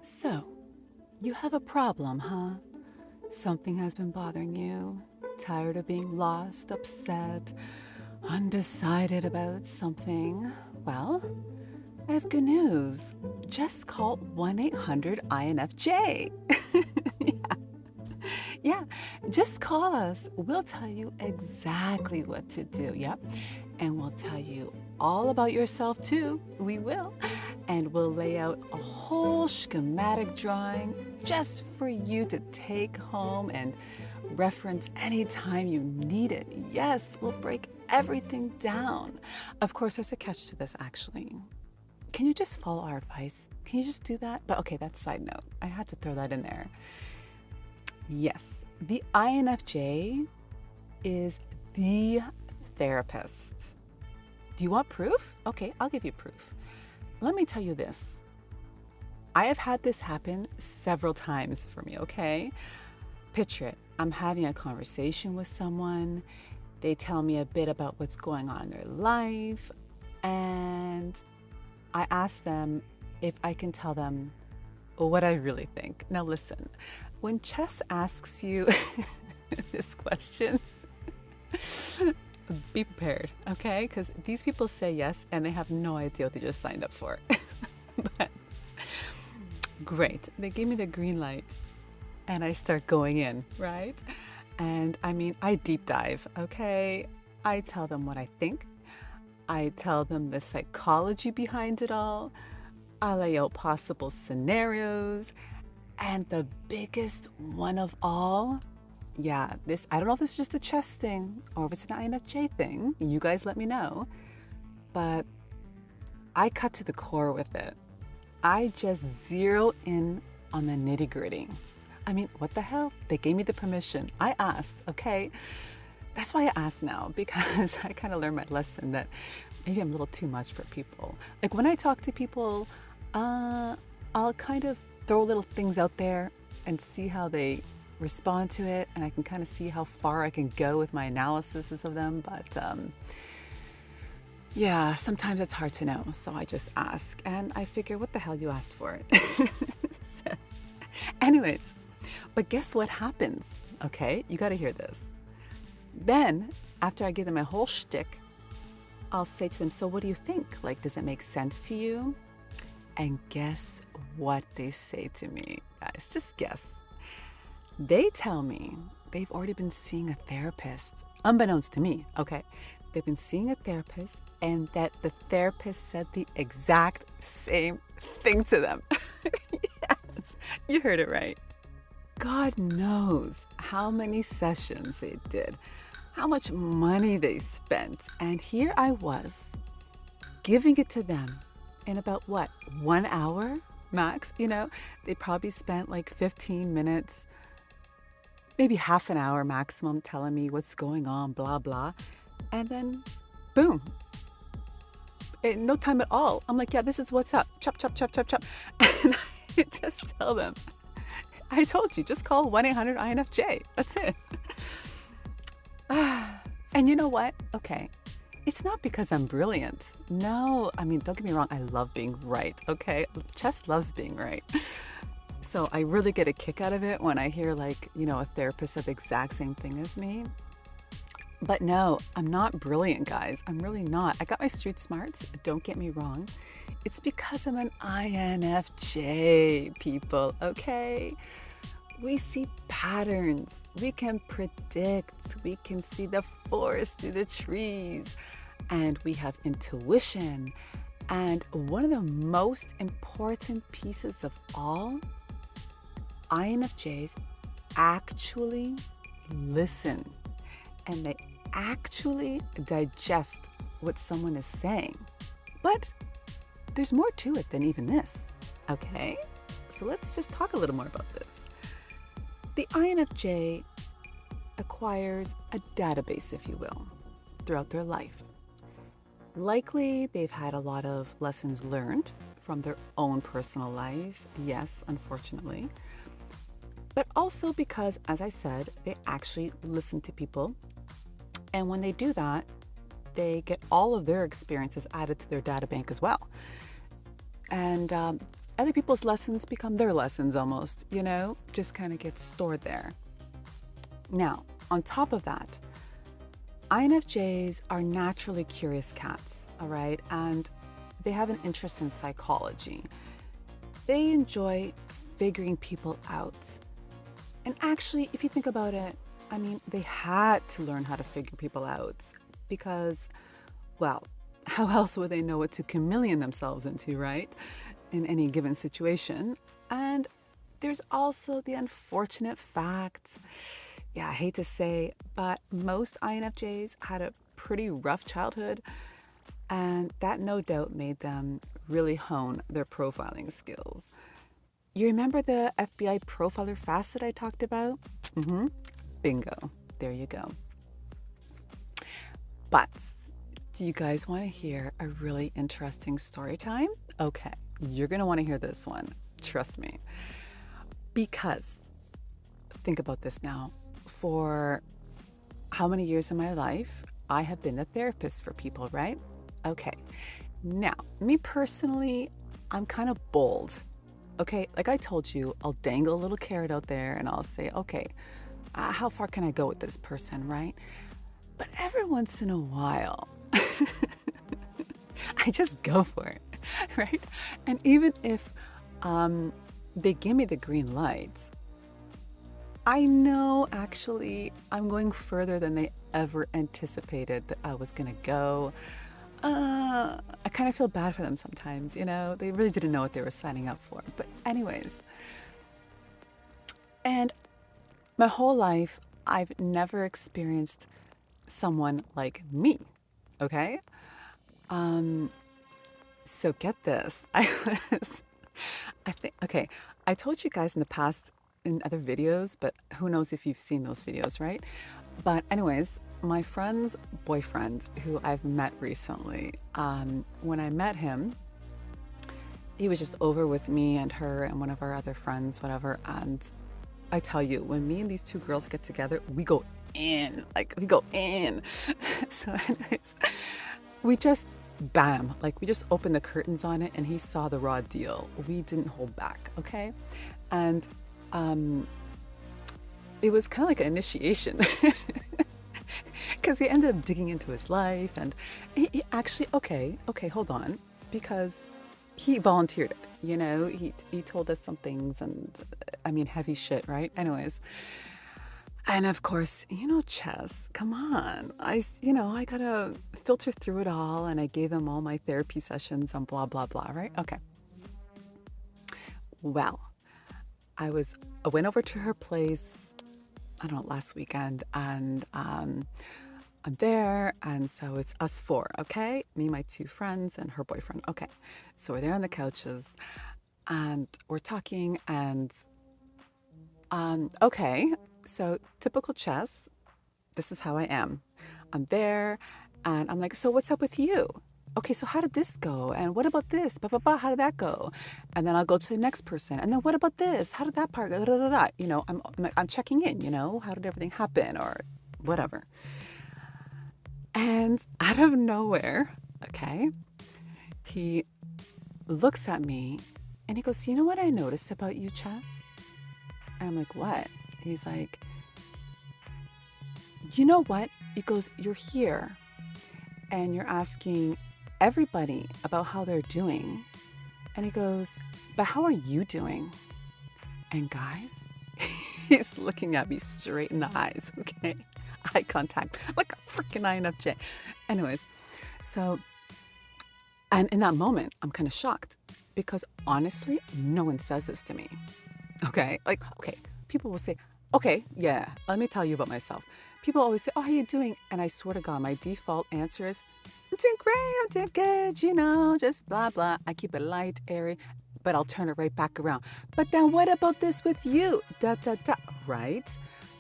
So, you have a problem, huh? Something has been bothering you. Tired of being lost, upset, undecided about something. Well, I have good news. Just call 1-800-INFJ. Yeah, just call us. We'll tell you exactly what to do. Yep. And we'll tell you all about yourself too. We will. And we'll lay out a whole schematic drawing just for you to take home and reference anytime you need it. Yes, we'll break everything down. Of course, there's a catch to this actually. Can you just follow our advice? Can you just do that? But okay, that's a side note. I had to throw that in there. Yes, the INFJ is the therapist. Do you want proof? Okay, I'll give you proof. Let me tell you this. I have had this happen several times for me, okay? Picture it. I'm having a conversation with someone. They tell me a bit about what's going on in their life, and I ask them if I can tell them what I really think. Now listen, when Chess asks you this question, be prepared, okay? Because these people say yes and they have no idea what they just signed up for. But great, they gave me the green light and I start going in, right? And I mean, I deep dive, okay? I tell them what I think. I tell them the psychology behind it all. I lay out possible scenarios. And the biggest one of all, I don't know if this is just a Chess thing or if it's an INFJ thing. You guys let me know. But I cut to the core with it. I just zero in on the nitty gritty. I mean, what the hell? They gave me the permission. I asked, okay? That's why I ask now, because I kind of learned my lesson that maybe I'm a little too much for people. Like when I talk to people, I'll kind of throw little things out there and see how they respond to it, and I can kind of see how far I can go with my analysis of them. But sometimes it's hard to know, so I just ask, and I figure, what the hell, you asked for it. So, anyways, but guess what happens? Okay, you got to hear this. Then, after I give them a whole shtick, I'll say to them, so what do you think? Like, does it make sense to you? And guess what they say to me, guys? Just guess. They tell me they've already been seeing a therapist, unbeknownst to me, okay? They've been seeing a therapist and that the therapist said the exact same thing to them. Yes, you heard it right. God knows how many sessions they did, how much money they spent. And here I was giving it to them in about 1 hour max? You know, they probably spent like 15 minutes, maybe half an hour maximum telling me what's going on, blah, blah. And then boom, in no time at all. I'm like, yeah, this is what's up. Chop, chop, chop, chop, chop. And I just tell them, I told you, just call 1-800-INFJ. That's it. And you know what? Okay. It's not because I'm brilliant. No, I mean, don't get me wrong. I love being right, okay? Chess loves being right. So I really get a kick out of it when I hear like, a therapist said the exact same thing as me. But no, I'm not brilliant, guys. I'm really not. I got my street smarts. Don't get me wrong. It's because I'm an INFJ, people, okay? We see patterns. We can predict. We can see the forest through the trees. And we have intuition. And one of the most important pieces of all, INFJs actually listen. And they actually digest what someone is saying. But there's more to it than even this, okay? So let's just talk a little more about this. The INFJ acquires a database, if you will, throughout their life. Likely, they've had a lot of lessons learned from their own personal life. Yes, unfortunately. But also because, as I said, they actually listen to people. And when they do that, they get all of their experiences added to their data bank as well. And other people's lessons become their lessons almost, just kind of get stored there. Now, on top of that, INFJs are naturally curious cats, all right? And they have an interest in psychology. They enjoy figuring people out. And actually, if you think about it, they had to learn how to figure people out because, well, how else would they know what to chameleon themselves into, right? In any given situation. And there's also the unfortunate fact, I hate to say, but most INFJs had a pretty rough childhood, and that no doubt made them really hone their profiling skills. You remember the FBI profiler facet I talked about? Bingo. There you go. But do you guys want to hear a really interesting story time? Okay, you're going to want to hear this one. Trust me. Because think about this now. For how many years in my life I have been a therapist for people, right? Okay. Now, me personally, I'm kind of bold. Okay, like I told you, I'll dangle a little carrot out there and I'll say, okay, how far can I go with this person, right? But every once in a while, I just go for it, right? And even if they give me the green lights, I know actually I'm going further than they ever anticipated that I was going to go. I kind of feel bad for them sometimes, they really didn't know what they were signing up for. But anyways, and my whole life, I've never experienced someone like me, okay? So get this. I told you guys in the past in other videos, but who knows if you've seen those videos, right? But anyways, my friend's boyfriend, who I've met recently, when I met him, he was just over with me and her and one of our other friends, whatever. And I tell you, when me and these two girls get together, we go in. So anyways, we just, bam, we just opened the curtains on it and he saw the raw deal. We didn't hold back, okay? And it was kind of like an initiation because we ended up digging into his life and he actually, okay, hold on, because he volunteered it, he told us some things and heavy shit, right? Anyways. And of course, Chess, come on. I gotta filter through it all and I gave him all my therapy sessions on blah, blah, blah, right? Okay. Well, I went over to her place, I don't know, last weekend, and I'm there, and so it's us four, okay? Me, my two friends, and her boyfriend. Okay, so we're there on the couches, and we're talking, and okay, so typical Chess, this is how I am. I'm there, and I'm like, so what's up with you? Okay, so how did this go? And what about this? Blah, blah, blah, how did that go? And then I'll go to the next person. And then what about this? How did that part go? Da, da, da, da. I'm checking in, how did everything happen or whatever. And out of nowhere, okay, he looks at me and he goes, you know what I noticed about you, Chess? And I'm like, what? He's like, you know what? He goes, you're here and you're asking everybody about how they're doing. And he goes, but how are you doing? And guys, he's looking at me straight in the eyes, okay? Eye contact, like a freaking INFJ. Anyways, so, and in that moment, I'm kind of shocked because honestly, no one says this to me, okay? People will say, okay, yeah, let me tell you about myself. People always say, oh, how you doing? And I swear to God, my default answer is, I'm doing great, I'm doing good, just blah, blah. I keep it light, airy, but I'll turn it right back around. But then what about this with you? Da, da, da, right?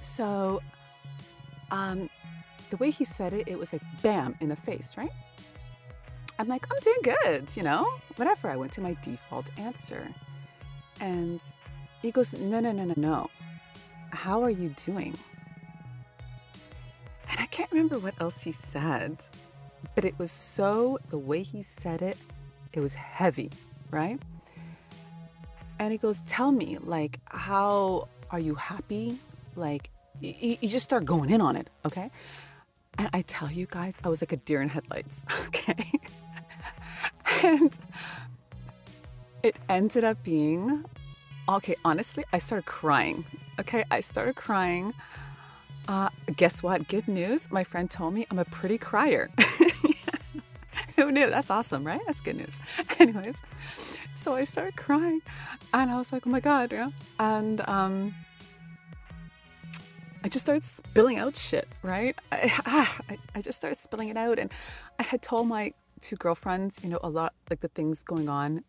So, the way he said it, it was like, bam, in the face, right? I'm like, I'm doing good, whatever. I went to my default answer. And he goes, no. How are you doing? And I can't remember what else he said, but it was the way he said it, it was heavy, right? And he goes, tell me, like, how are you happy? Like, you just start going in on it, okay? And I tell you guys, I was like a deer in headlights, okay? And it ended up being, okay, honestly, I started crying, okay? I started crying. Guess what? Good news. My friend told me I'm a pretty crier. Who knew? That's awesome, right? That's good news. Anyways, so I started crying and I was like, oh my God, yeah. And I just started spilling out shit, right? I just started spilling it out. And I had told my two girlfriends, a lot, like the things going on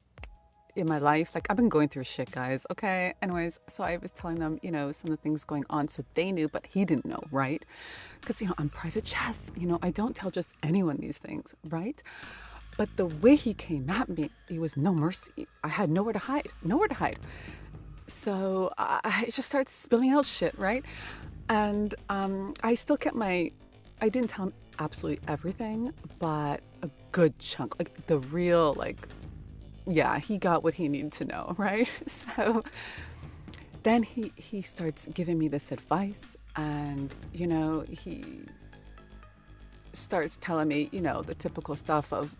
in my life. Like I've been going through shit, guys. Okay. Anyways, so I was telling them, some of the things going on. So they knew, but he didn't know, right? Because, I'm private chess. I don't tell just anyone these things, right? But the way he came at me, it was no mercy. I had nowhere to hide, nowhere to hide. So I just started spilling out shit, right? And I still kept I didn't tell him absolutely everything, but a good chunk, like the real, like, yeah, he got what he needed to know, right? So then he starts giving me this advice and, he starts telling me, the typical stuff of,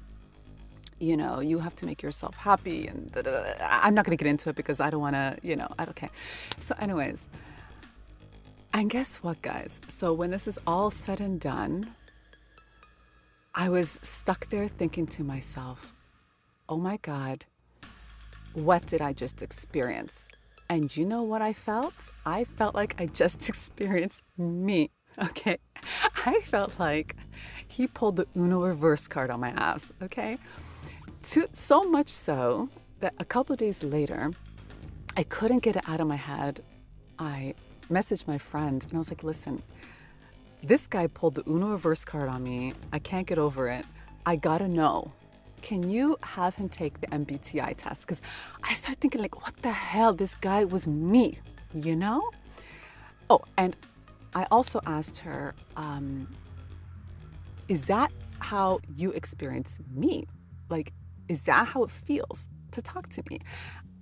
you have to make yourself happy and da, da, da. I'm not going to get into it because I don't want to, okay. So anyways, and guess what, guys? So when this is all said and done, I was stuck there thinking to myself, oh my God, what did I just experience? And you know what I felt? I felt like I just experienced me, okay? I felt like he pulled the Uno reverse card on my ass, okay? So much so that a couple of days later, I couldn't get it out of my head. I messaged my friend and I was like, listen, this guy pulled the Uno reverse card on me. I can't get over it. I gotta know. Can you have him take the MBTI test? Because I started thinking, like, what the hell? This guy was me, Oh, and I also asked her, is that how you experience me? Like, is that how it feels to talk to me?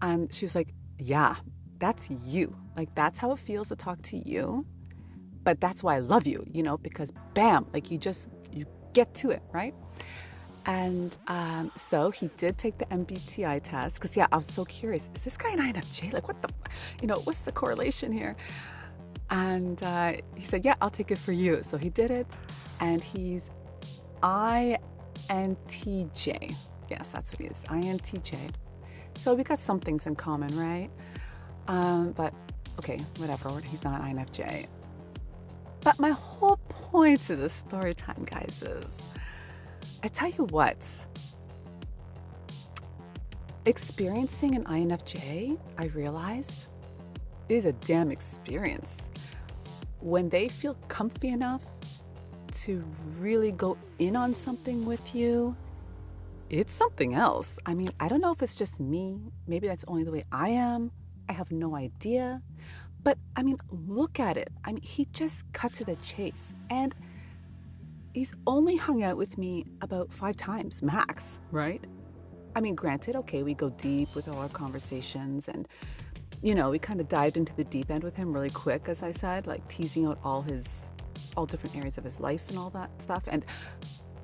And she was like, yeah, that's you. Like, that's how it feels to talk to you. But that's why I love you, because bam, like you get to it, right? And so he did take the MBTI test because, yeah, I was so curious. Is this guy an INFJ? Like, what the, what's the correlation here? And he said, yeah, I'll take it for you. So he did it. And he's INTJ. Yes, that's what he is, INTJ. So we got some things in common, right? But okay, whatever. He's not INFJ. But my whole point to this story time, guys, is I tell you what, experiencing an INFJ, I realized, is a damn experience. When they feel comfy enough to really go in on something with you, it's something else. I mean, I don't know if it's just me. Maybe that's only the way I am. I have no idea. But I mean, look at it. I mean, he just cut to the chase. And he's only hung out with me about 5 times max, right? I mean, granted, okay, we go deep with all our conversations and, we kind of dived into the deep end with him really quick, as I said, like teasing out all different areas of his life and all that stuff. And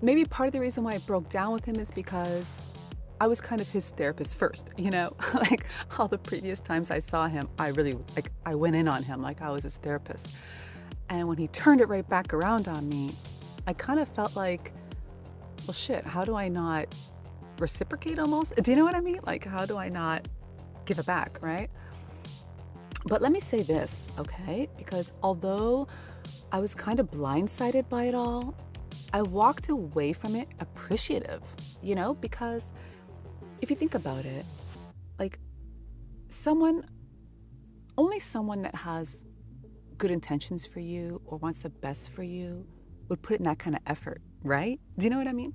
maybe part of the reason why I broke down with him is because I was kind of his therapist first, like all the previous times I saw him, I went in on him like I was his therapist. And when he turned it right back around on me, I kind of felt like, well, shit, how do I not reciprocate almost? Do you know what I mean? Like, how do I not give it back, right? But let me say this, okay? Because although I was kind of blindsided by it all, I walked away from it appreciative, because if you think about it, like only someone that has good intentions for you or wants the best for you would put in that kind of effort, right? Do you know what I mean?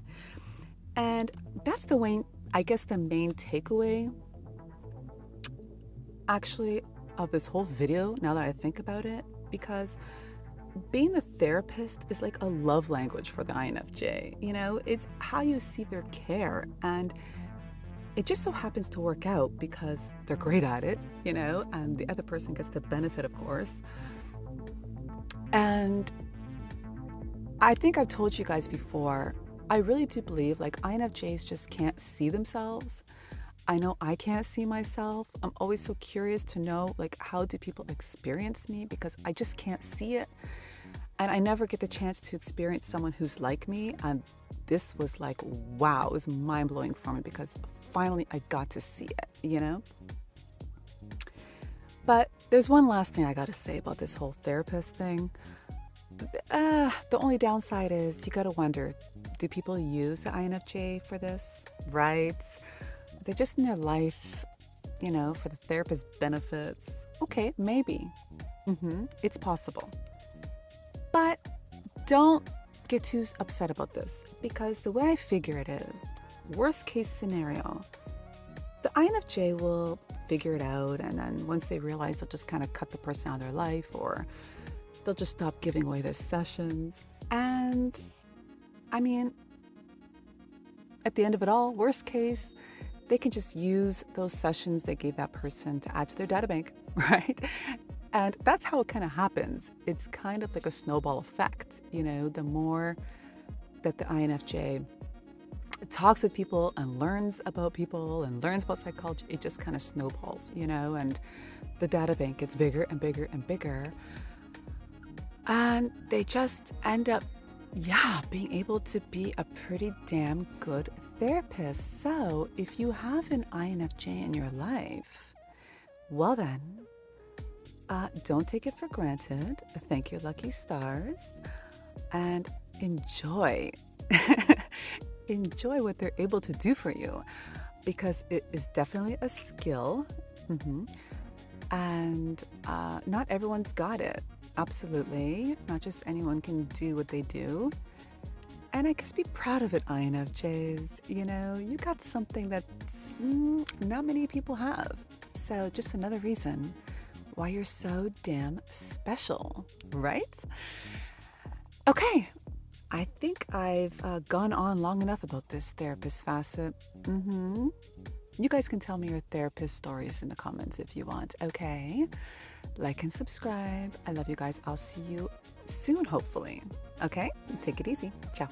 And that's the way, I guess, the main takeaway actually of this whole video, now that I think about it, because being the therapist is like a love language for the INFJ, it's how you see their care. And it just so happens to work out because they're great at it, and the other person gets the benefit, of course. And I think I've told you guys before, I really do believe like INFJs just can't see themselves. I know I can't see myself. I'm always so curious to know, like, how do people experience me? Because I just can't see it. And I never get the chance to experience someone who's like me. And this was like, wow, it was mind blowing for me because finally I got to see it. But there's one last thing I got to say about this whole therapist thing. The only downside is you got to wonder, do people use the INFJ for this? Right? They're just in their life, for the therapist benefits. Okay, maybe. It's possible. But don't get too upset about this because the way I figure it is, worst case scenario, the INFJ will figure it out, and then once they realize, they'll just kind of cut the person out of their life, or they'll just stop giving away their sessions. And I mean, at the end of it all, worst case, they can just use those sessions they gave that person to add to their data bank, right? And that's how it kind of happens. It's kind of like a snowball effect. The more that the INFJ talks with people and learns about people and learns about psychology, it just kind of snowballs, and the data bank gets bigger and bigger and bigger. And they just end up, being able to be a pretty damn good therapist. So if you have an INFJ in your life, well then, don't take it for granted. Thank your lucky stars and enjoy. Enjoy what they're able to do for you, because it is definitely a skill. And not everyone's got it. Absolutely. Not just anyone can do what they do. And I guess be proud of it, INFJs. You got something that not many people have. So just another reason why you're so damn special, right? Okay, I think I've gone on long enough about this therapist facet. You guys can tell me your therapist stories in the comments if you want, okay? Like and subscribe. I love you guys. I'll see you soon, hopefully. Okay? Take it easy. Ciao.